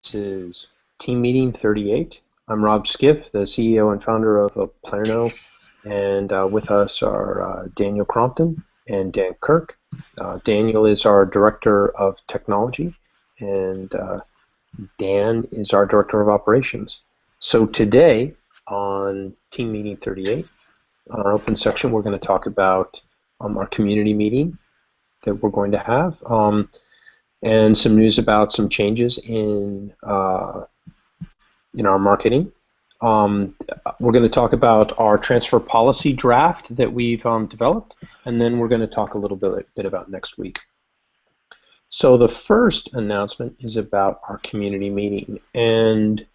This is Team Meeting 38. I'm Rob Skiff, the CEO and founder of Plerno, and with us are Daniel Crompton and Dan Kirk. Daniel is our Director of Technology, and Dan is our Director of Operations. So today on Team Meeting 38, on our open section, we're going to talk about our community meeting that we're going to have. And some news about some changes in our marketing. We're going to talk about our transfer policy draft that we've developed, and then we're going to talk a little bit about next week. So the first announcement is about our community meeting, and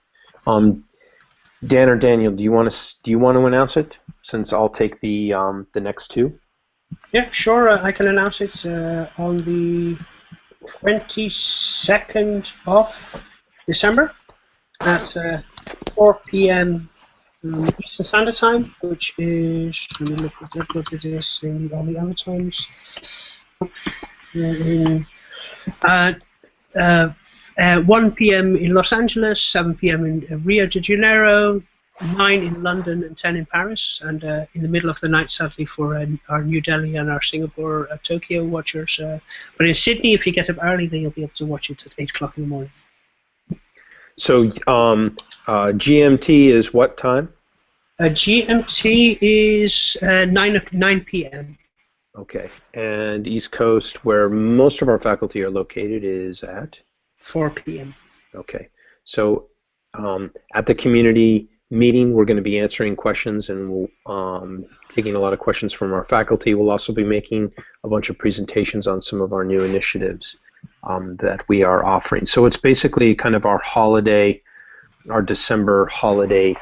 Dan or Daniel, do you want to announce it? Since I'll take the next two. Yeah, sure. I can announce it on the 22nd of December at 4 p.m. Eastern Standard Time, which is, let me look at this in all the other times. 1 p.m. in Los Angeles, 7 p.m. in Rio de Janeiro, 9 in London, and 10 in Paris, and in the middle of the night, sadly, for our New Delhi and our Singapore, Tokyo watchers. But in Sydney, if you get up early, then you'll be able to watch it at 8 o'clock in the morning. So GMT is what time? GMT is 9 p.m. Okay, and East Coast, where most of our faculty are located, is at? 4 p.m. Okay, so at the community meeting, we're going to be answering questions and taking a lot of questions from our faculty. We'll also be making a bunch of presentations on some of our new initiatives that we are offering. So it's basically kind of our holiday, our December holiday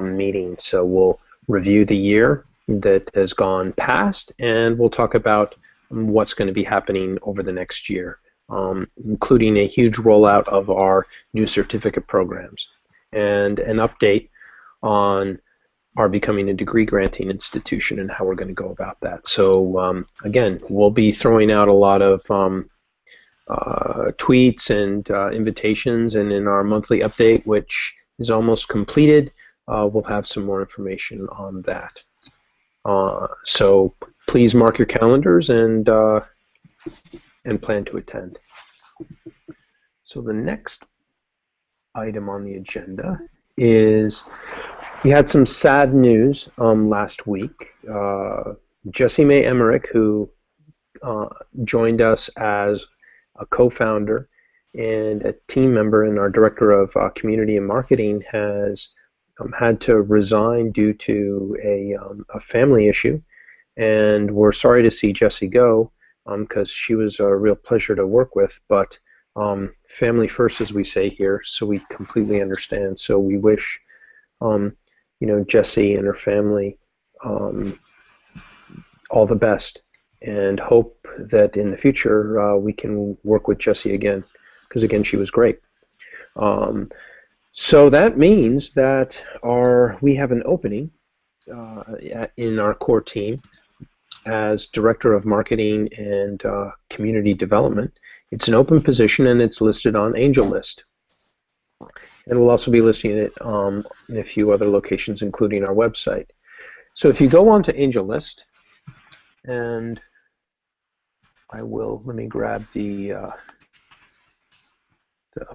meeting. So we'll review the year that has gone past, and we'll talk about what's going to be happening over the next year, including a huge rollout of our new certificate programs and an update on our becoming a degree granting institution and how we're going to go about that. So again, we'll be throwing out a lot of tweets and invitations, and in our monthly update, which is almost completed, we'll have some more information on that. So please mark your calendars and plan to attend. So the next item on the agenda is we had some sad news last week. Jessie Mae Emmerich, who joined us as a co-founder and a team member and our director of community and marketing, has had to resign due to a family issue, and we're sorry to see Jessie go because she was a real pleasure to work with, but family first, as we say here, so we completely understand. So we wish Jessie and her family all the best, and hope that in the future we can work with Jessie again, because again, she was great. So that means that we have an opening in our core team as Director of Marketing and Community Development. It's an open position, and it's listed on AngelList. And we'll also be listing it in a few other locations, including our website. So if you go on to AngelList, and let me grab the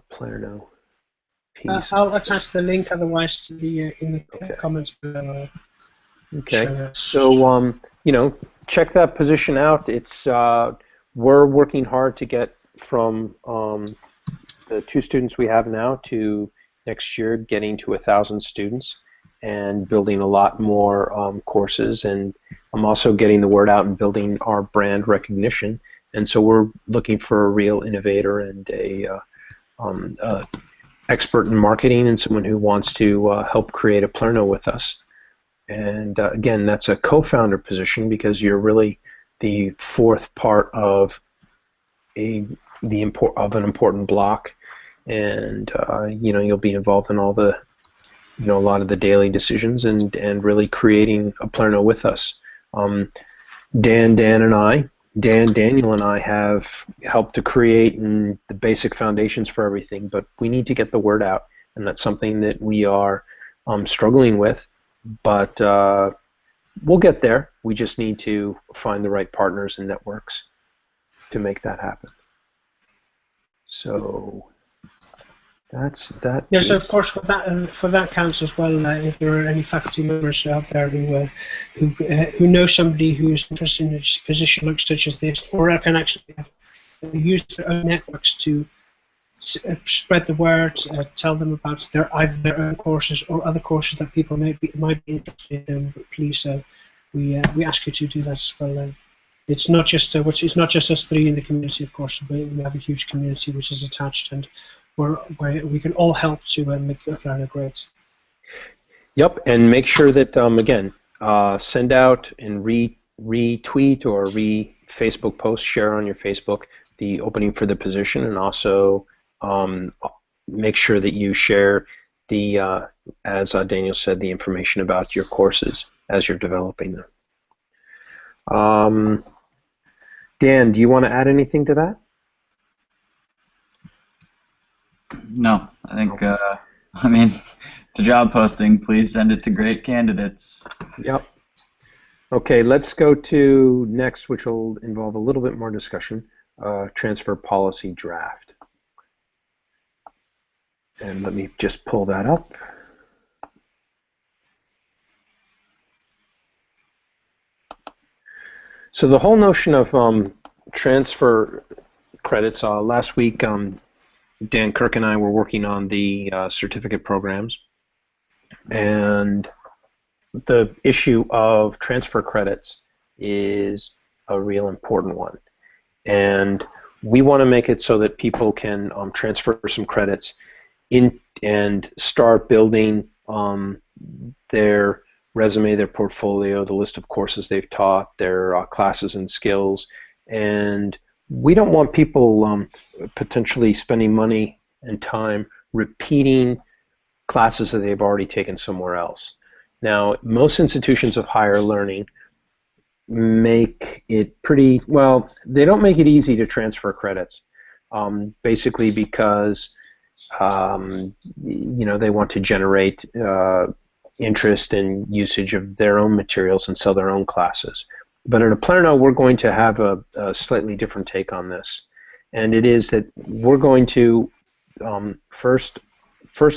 Plerno piece. I'll attach the link otherwise to the in the comments below. Okay. So check that position out. It's we're working hard to get from the 2 students we have now to next year getting to 1,000 students and building a lot more courses, and I'm also getting the word out and building our brand recognition. And so we're looking for a real innovator and a expert in marketing, and someone who wants to help create a Plerno with us. And again, that's a co-founder position, because you're really the 4th part of an important block, and you'll be involved in all the a lot of the daily decisions and really creating a Plerno with us. Dan and I Daniel, and I have helped to create the basic foundations for everything, but we need to get the word out, and that's something that we are struggling with. But we'll get there. We just need to find the right partners and networks to make that happen. So that's that. Yes, of course. For that counts as well. If there are any faculty members out there who know somebody who is interested in a position such as this, or can actually use their own networks to spread the word, tell them about either their own courses or other courses that people might be interested in. Please, we ask you to do that as well. It's not just it's not just us three in the community, of course. We have a huge community which is attached, and where we can all help to make Plurno great. Yep, and make sure that again, send out and retweet or Facebook post, share on your Facebook the opening for the position, and also make sure that you share the, as Daniel said, the information about your courses as you're developing them. Dan, do you want to add anything to that? No, I think, I mean, it's a job posting. Please send it to great candidates. Yep. Okay, let's go to next, which will involve a little bit more discussion, transfer policy draft. And let me just pull that up. So the whole notion of transfer credits, last week Dan Kirk and I were working on the certificate programs, and the issue of transfer credits is a real important one. And we want to make it so that people can transfer some credits in and start building their resume, their portfolio, the list of courses they've taught, their classes and skills. And we don't want people potentially spending money and time repeating classes that they've already taken somewhere else. Now, most institutions of higher learning make it pretty, well, they don't make it easy to transfer credits, basically because you know, they want to generate interest and usage of their own materials and sell their own classes. But at Plurno, we're going to have a slightly different take on this, and it is that we're going to first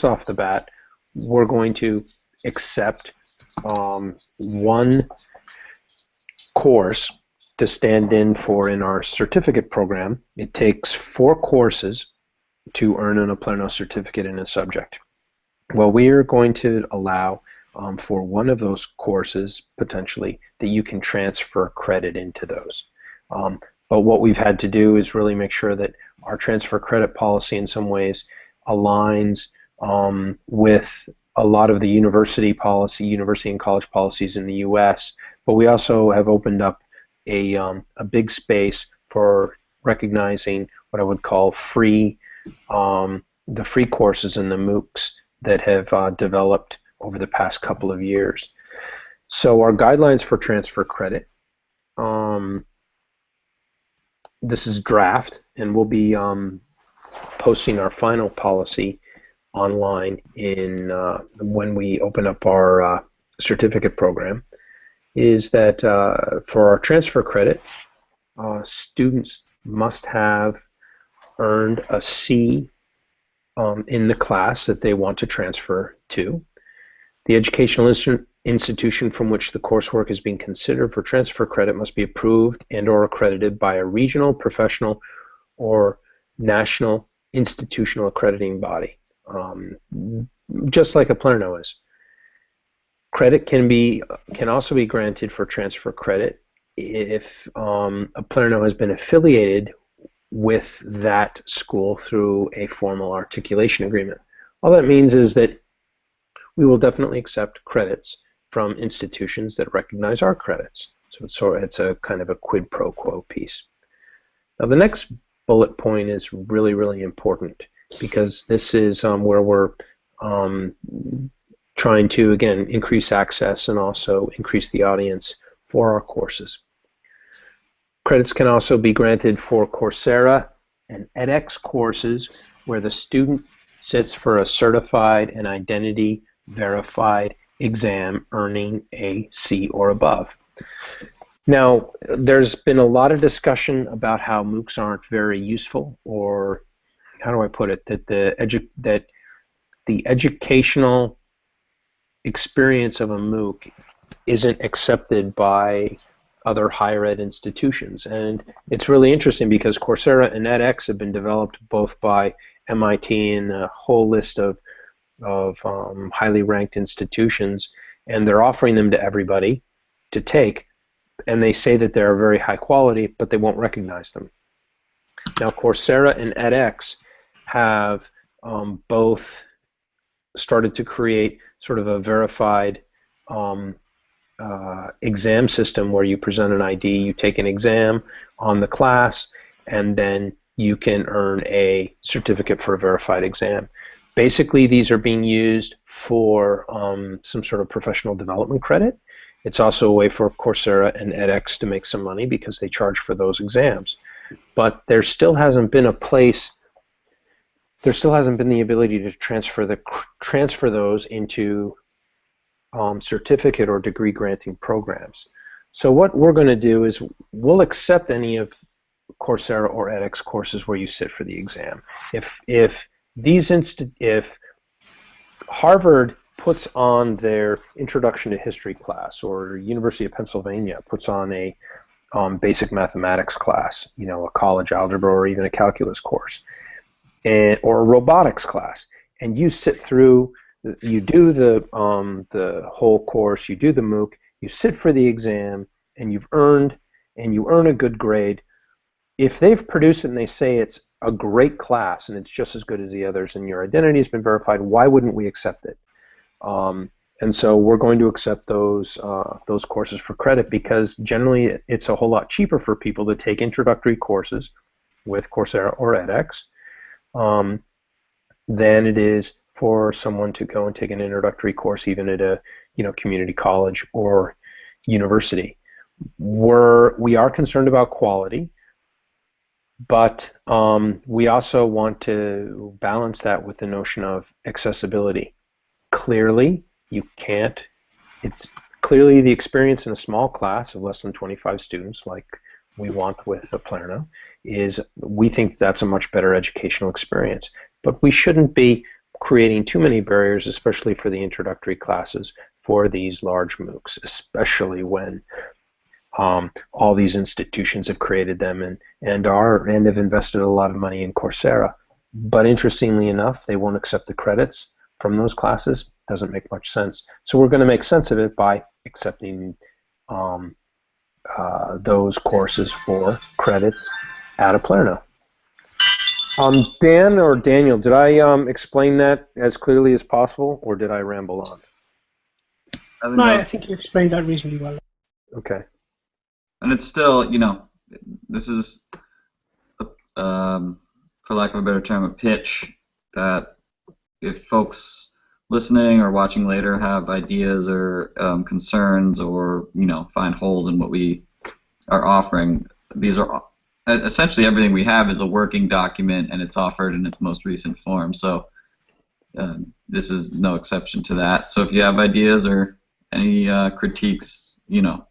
off the bat, we're going to accept one course to stand in for in our certificate program. It takes 4 courses to earn an Plurno certificate in a subject. Well, we are going to allow for one of those courses, potentially, that you can transfer credit into those. But what we've had to do is really make sure that our transfer credit policy in some ways aligns with a lot of the university and college policies in the U.S., but we also have opened up a big space for recognizing what I would call free, the free courses and the MOOCs that have developed over the past couple of years. So our guidelines for transfer credit, this is draft, and we'll be posting our final policy online in when we open up our certificate program, is that for our transfer credit, students must have earned a C in the class that they want to transfer to. The educational institution from which the coursework is being considered for transfer credit must be approved and or accredited by a regional, professional, or national institutional accrediting body, just like a Plurno is. Credit can also be granted for transfer credit if a Plurno has been affiliated with that school through a formal articulation agreement. All that means is that we will definitely accept credits from institutions that recognize our credits. So it's a kind of a quid pro quo piece. Now the next bullet point is really, really important, because this is where we're trying to, again, increase access and also increase the audience for our courses. Credits can also be granted for Coursera and edX courses where the student sits for a certified and identity verified exam earning a C or above. Now, there's been a lot of discussion about how MOOCs aren't very useful, or how do I put it, that the educational experience of a MOOC isn't accepted by other higher ed institutions. And it's really interesting because Coursera and edX have been developed both by MIT and a whole list of highly ranked institutions, and they're offering them to everybody to take, and they say that they're very high quality, but they won't recognize them. Now, Coursera and edX have both started to create sort of a verified exam system where you present an ID, you take an exam on the class, and then you can earn a certificate for a verified exam. Basically, these are being used for some sort of professional development credit. It's also a way for Coursera and edX to make some money because they charge for those exams. But there still hasn't been a place, there still hasn't been the ability to transfer those into certificate or degree granting programs. So what we're going to do is we'll accept any of Coursera or edX courses where you sit for the exam. If Harvard puts on their Introduction to History class, or University of Pennsylvania puts on a basic mathematics class, you know, a college algebra or even a calculus course, or a robotics class, and you sit through, you do the whole course, you do the MOOC, you sit for the exam, and you earn a good grade. If they've produced it and they say it's a great class and it's just as good as the others and your identity has been verified, why wouldn't we accept it? And so we're going to accept those courses for credit because generally it's a whole lot cheaper for people to take introductory courses with Coursera or edX than it is for someone to go and take an introductory course even at a community college or university. We are concerned about quality, but we also want to balance that with the notion of accessibility. Clearly, you can't. It's clearly the experience in a small class of less than 25 students, like we want with Aplerno, is we think that's a much better educational experience. But we shouldn't be creating too many barriers, especially for the introductory classes for these large MOOCs, especially when all these institutions have created them and have invested a lot of money in Coursera. But interestingly enough, they won't accept the credits from those classes. Doesn't make much sense. So we're going to make sense of it by accepting those courses for credits at Aplerno. Dan or Daniel, did I explain that as clearly as possible, or did I ramble on? No, I think you explained that reasonably well. Okay. And it's still, this is, for lack of a better term, a pitch that if folks listening or watching later have ideas or concerns or, find holes in what we are offering, these are essentially everything we have is a working document and it's offered in its most recent form. So this is no exception to that. So if you have ideas or any critiques,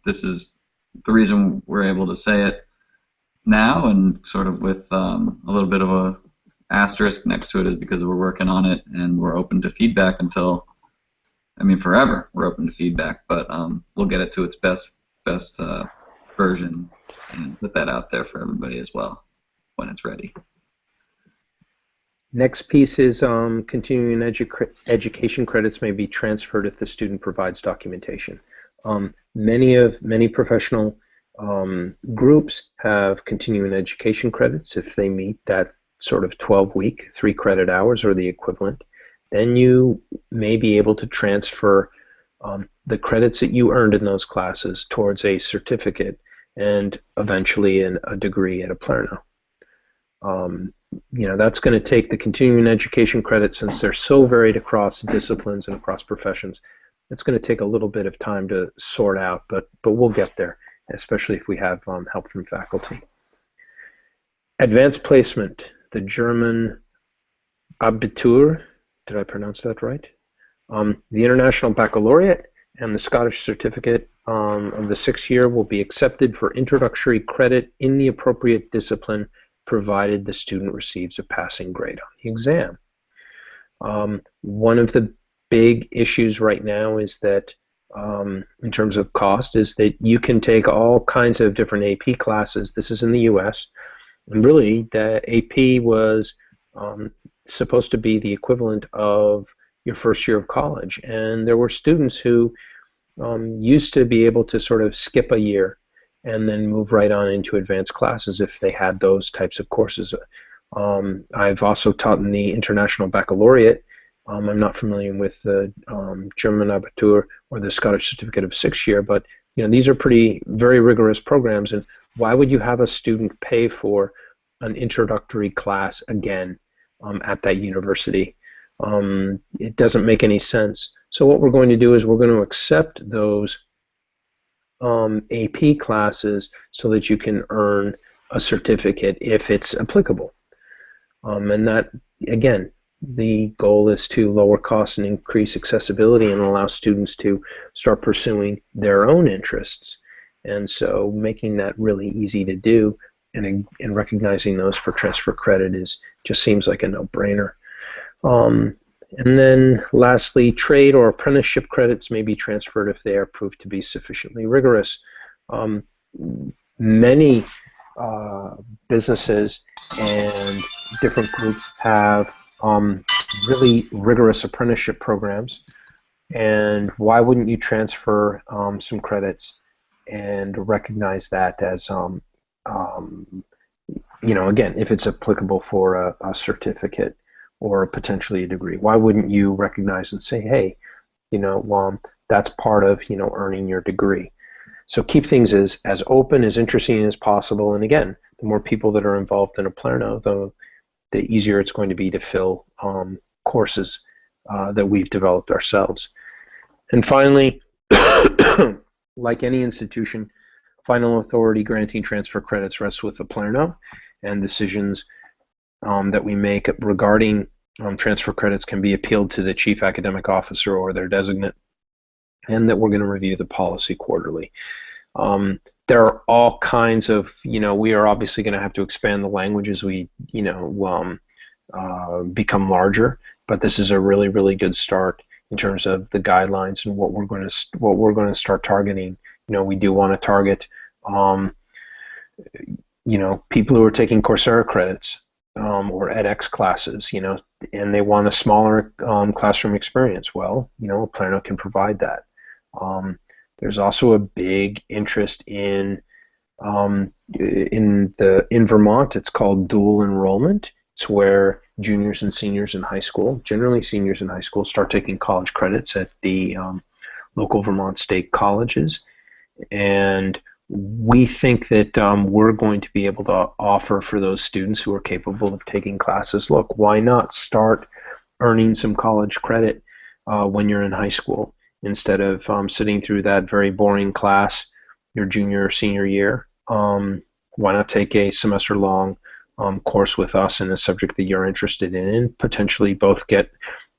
this is the reason we're able to say it now, and sort of with a little bit of a asterisk next to it is because we're working on it and we're open to feedback until, forever we're open to feedback, but we'll get it to its best version and put that out there for everybody as well when it's ready. Next piece is continuing education credits may be transferred if the student provides documentation. Many professional groups have continuing education credits if they meet that sort of 12-week, 3 credit hours or the equivalent. Then you may be able to transfer the credits that you earned in those classes towards a certificate and eventually a degree at Aplerno. That's going to take the continuing education credits, since they're so varied across disciplines and across professions. It's going to take a little bit of time to sort out, but we'll get there. especially if we have help from faculty. Advanced placement, the German Abitur, did I pronounce that right? The International Baccalaureate and the Scottish Certificate of the 6th year will be accepted for introductory credit in the appropriate discipline, provided the student receives a passing grade on the exam. One of the big issues right now is that, in terms of cost, is that you can take all kinds of different AP classes. This is in the US, and really the AP was supposed to be the equivalent of your first year of college, and there were students who used to be able to sort of skip a year and then move right on into advanced classes if they had those types of courses. I've also taught in the International Baccalaureate. I'm not familiar with the German Abitur or the Scottish Certificate of 6th year, but these are very rigorous programs, and why would you have a student pay for an introductory class again at that university? It doesn't make any sense. So what we're going to do is we're going to accept those AP classes so that you can earn a certificate if it's applicable. And that, again, the goal is to lower costs and increase accessibility and allow students to start pursuing their own interests. And so making that really easy to do and recognizing those for transfer credit just seems like a no-brainer. And then lastly, trade or apprenticeship credits may be transferred if they are proved to be sufficiently rigorous. Many businesses and different groups have really rigorous apprenticeship programs, and why wouldn't you transfer some credits and recognize that as again, if it's applicable for a certificate or potentially a degree? Why wouldn't you recognize and say, hey, that's part of earning your degree? So keep things as open, as interesting as possible, and again, the more people that are involved in a Palerno, the easier it's going to be to fill courses that we've developed ourselves. And finally, like any institution, final authority granting transfer credits rests with the Palerno, and decisions that we make regarding transfer credits can be appealed to the chief academic officer or their designate, and that we're going to review the policy quarterly. There are all kinds of, we are obviously going to have to expand the language as we, become larger, but this is a really, really good start in terms of the guidelines and what we're going to start targeting. We do want to target, people who are taking Coursera credits or edX classes, and they want a smaller classroom experience. Well, Palerno can provide that. There's also a big interest in Vermont. It's called dual enrollment. It's where juniors and seniors in high school, generally seniors in high school, start taking college credits at the local Vermont state colleges. And we think that we're going to be able to offer for those students who are capable of taking classes, look, why not start earning some college credit when you're in high school instead of sitting through that very boring class your junior or senior year? Why not take a semester-long course with us in a subject that you're interested in, and potentially both get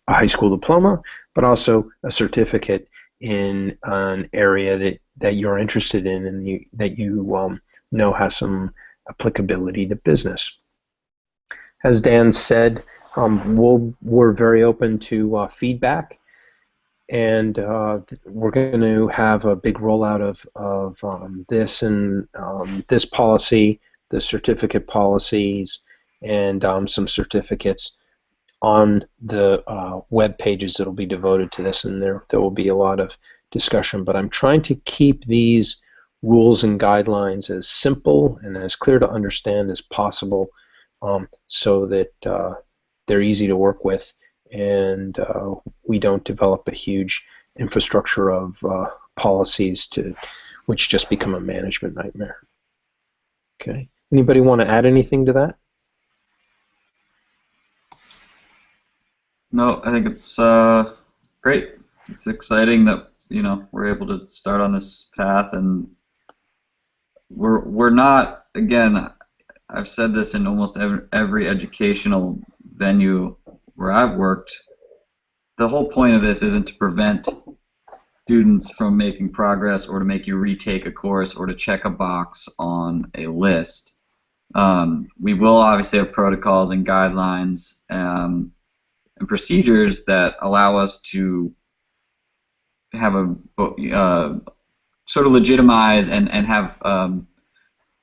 a high school diploma, but also a certificate in an area that you're interested in and that you know has some applicability to business. As Dan said, we're very open to feedback, and we're going to have a big rollout of this and this policy, the certificate policies, and some certificates on the web pages that will be devoted to this, and there will be a lot of discussion. But I'm trying to keep these rules and guidelines as simple and as clear to understand as possible, so that they're easy to work with, and we don't develop a huge infrastructure of policies which just become a management nightmare. Okay. Anybody want to add anything to that? No, I think it's great. It's exciting that we're able to start on this path, and we're not, again, I've said this in almost every educational venue where I've worked. The whole point of this isn't to prevent students from making progress or to make you retake a course or to check a box on a list. We will obviously have protocols and guidelines and procedures that allow us to have a sort of legitimize and have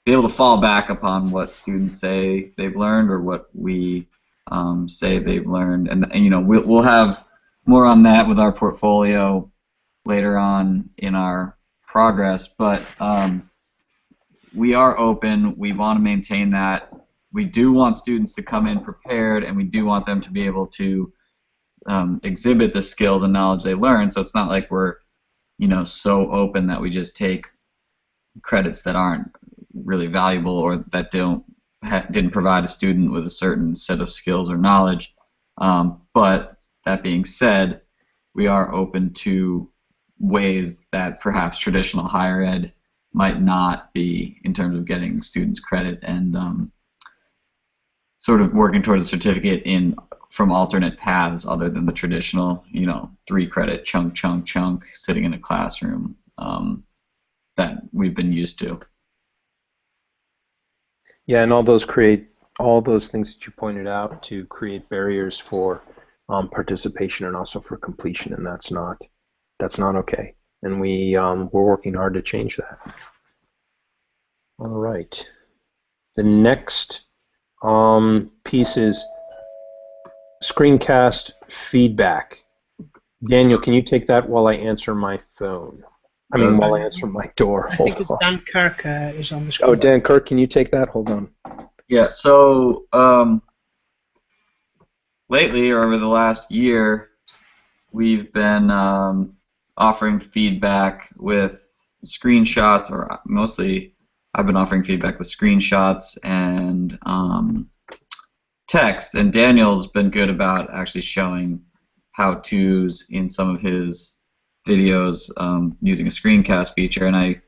be able to fall back upon what students say they've learned or what we say they've learned, and you know, we'll have more on that with our portfolio later on in our progress, but we are open. We want to maintain that. We do want students to come in prepared, and we do want them to be able to exhibit the skills and knowledge they learn. So it's not like we're, you know, so open that we just take credits that aren't really valuable or that didn't provide a student with a certain set of skills or knowledge. But that being said, we are open to ways that perhaps traditional higher ed might not be in terms of getting students credit and sort of working towards a certificate from alternate paths other than the traditional, you know, 3-credit chunk sitting in a classroom that we've been used to. Yeah, and all those things that you pointed out to create barriers for participation and also for completion, and that's not okay. And we're working hard to change that. All right. The next piece is screencast feedback. Daniel, can you take that while I answer my phone? While I answer my door. I think it's Dan Kirk is on the screen. Oh, Dan Kirk, can you take that? Hold on. Yeah, so lately, or over the last year, we've been offering feedback with screenshots, or mostly I've been offering feedback with screenshots and text, and Daniel's been good about actually showing how-tos in some of his videos using a screencast feature, and I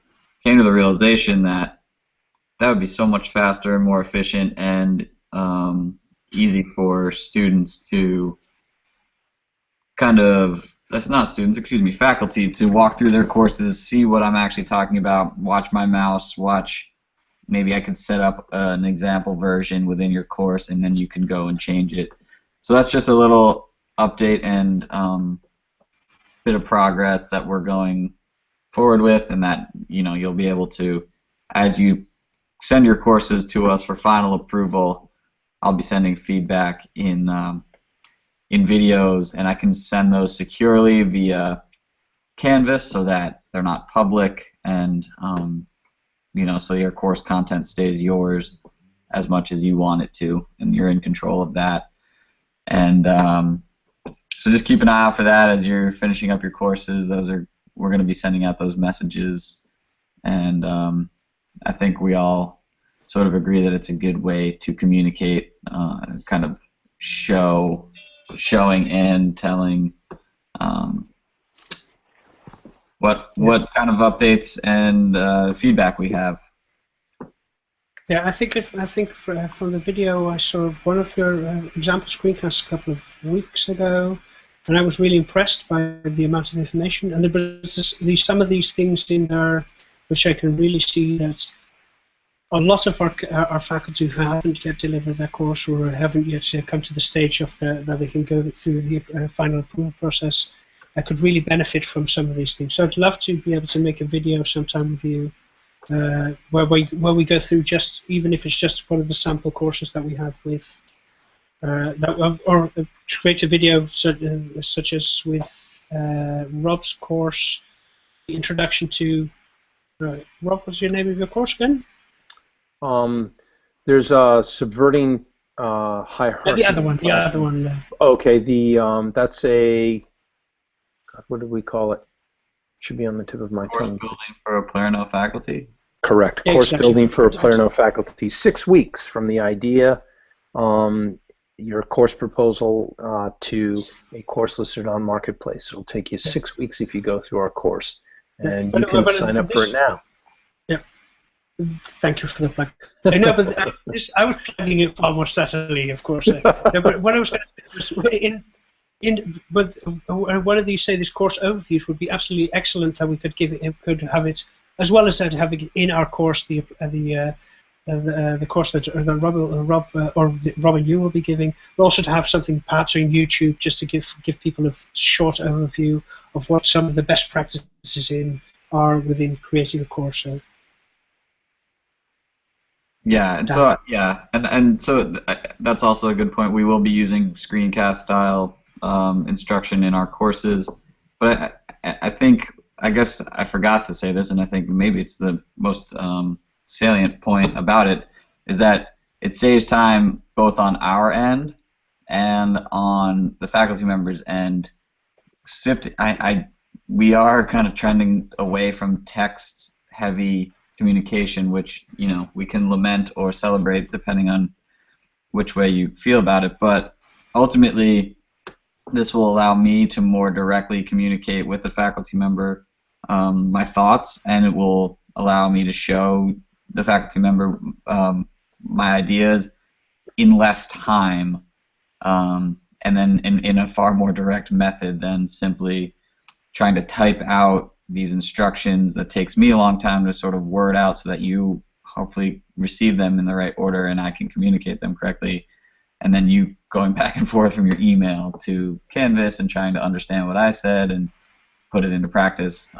came to the realization that would be so much faster and more efficient and easy for students to faculty to walk through their courses, see what I'm actually talking about, watch my mouse, maybe I could set up an example version within your course, and then you can go and change it. So that's just a little update and bit of progress that we're going forward with, and that, you know, you'll be able to, as you send your courses to us for final approval, I'll be sending feedback in videos, and I can send those securely via Canvas so that they're not public, and you know, so your course content stays yours as much as you want it to, and you're in control of that. And so just keep an eye out for that as you're finishing up your courses. We're going to be sending out those messages, and I think we all sort of agree that it's a good way to communicate, kind of showing and telling what kind of updates and feedback we have. Yeah, I think from the video I saw one of your example screencasts a couple of weeks ago, and I was really impressed by the amount of information. And there was some of these things in there which I can really see that a lot of our faculty who haven't yet delivered their course or haven't yet come to the stage of that they can go through the final approval process could really benefit from some of these things. So I'd love to be able to make a video sometime with you where we go through, just even if it's just one of the sample courses that we have with or create a video such as with Rob's course, the introduction to Rob. What's your name of your course again? There's subverting hierarchy. The other one. Okay, that's a, God, what did we call it? Should be on the tip of my tongue. Course building for a Palerno faculty. Correct. Yeah, course exactly. building for a Palerno faculty. 6 weeks from the idea, your course proposal to a course listed on Marketplace. It'll take you 6 weeks if you go through our course, and you can sign up for it now. Thank you for the plug. No, but I was plugging it far more subtly, of course. But what I was going to say was, but one of these, say, these course overviews would be absolutely excellent. That we could have it, as well as that, having it in our course, the course that Rob and you will be giving, but also to have something perhaps on YouTube, just to give people a short overview of what some of the best practices are within creating a course. So. Yeah, and so that's also a good point. We will be using screencast style instruction in our courses, but I guess I forgot to say this, and I think maybe it's the most salient point about it, is that it saves time both on our end and on the faculty members' end. We are kind of trending away from text-heavy communication, which, you know, we can lament or celebrate depending on which way you feel about it, but ultimately this will allow me to more directly communicate with the faculty member my thoughts, and it will allow me to show the faculty member my ideas in less time, and then in a far more direct method than simply trying to type out these instructions that takes me a long time to sort of word out so that you hopefully receive them in the right order and I can communicate them correctly, and then you going back and forth from your email to Canvas and trying to understand what I said and put it into practice.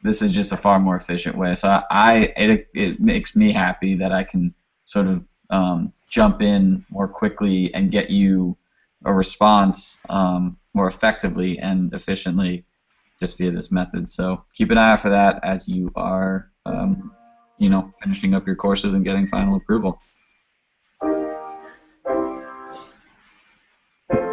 This is just a far more efficient way. So it makes me happy that I can sort of jump in more quickly and get you a response more effectively and efficiently just via this method. So keep an eye out for that as you are, finishing up your courses and getting final approval.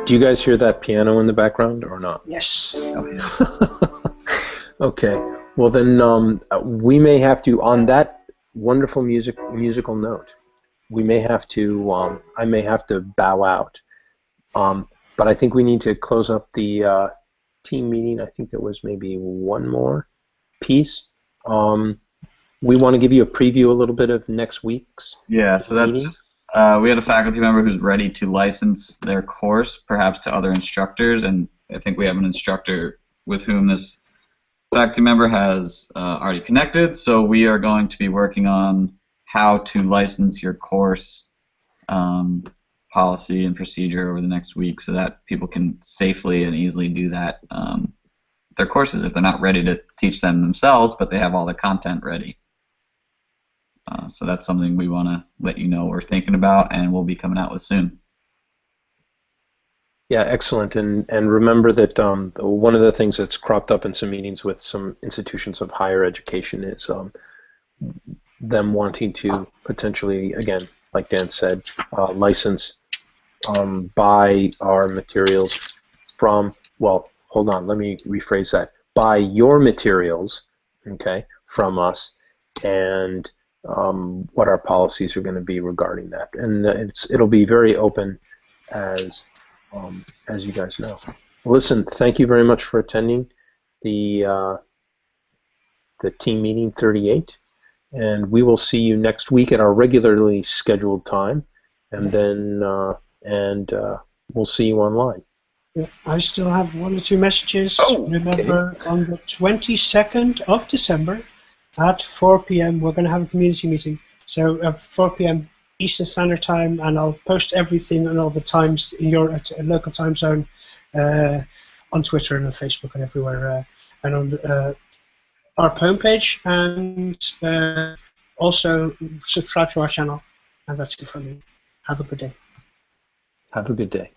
Do you guys hear that piano in the background or not? Yes. Oh, yeah. Okay. Well, then we may have to, on that wonderful musical note, we may have to, I may have to bow out. But I think we need to close up the team meeting. I think there was maybe one more piece. We want to give you a preview a little bit of next week's Yeah, so that's meeting. just, we had a faculty member who's ready to license their course, perhaps to other instructors, and I think we have an instructor with whom this faculty member has already connected, so we are going to be working on how to license your course policy and procedure over the next week so that people can safely and easily do that their courses if they're not ready to teach them themselves, but they have all the content ready. So that's something we want to let you know we're thinking about and we'll be coming out with soon. Yeah, excellent. And remember that one of the things that's cropped up in some meetings with some institutions of higher education is them wanting to potentially, again, like Dan said, license, buy our materials from, well, hold on, let me rephrase that. Buy your materials, okay, from us, and what our policies are going to be regarding that. And it'll be very open as you guys know. Listen, thank you very much for attending the team meeting 38, and we will see you next week at our regularly scheduled time, and then we'll see you online. Yeah, I still have one or two messages. Oh, Remember, on the 22nd of December at 4 p.m. we're going to have a community meeting. So at 4 p.m. Eastern Standard Time, and I'll post everything and all the times in your local time zone on Twitter and on Facebook and everywhere, and on our homepage, and also subscribe to our channel. And that's it from me. Have a good day. Have a good day.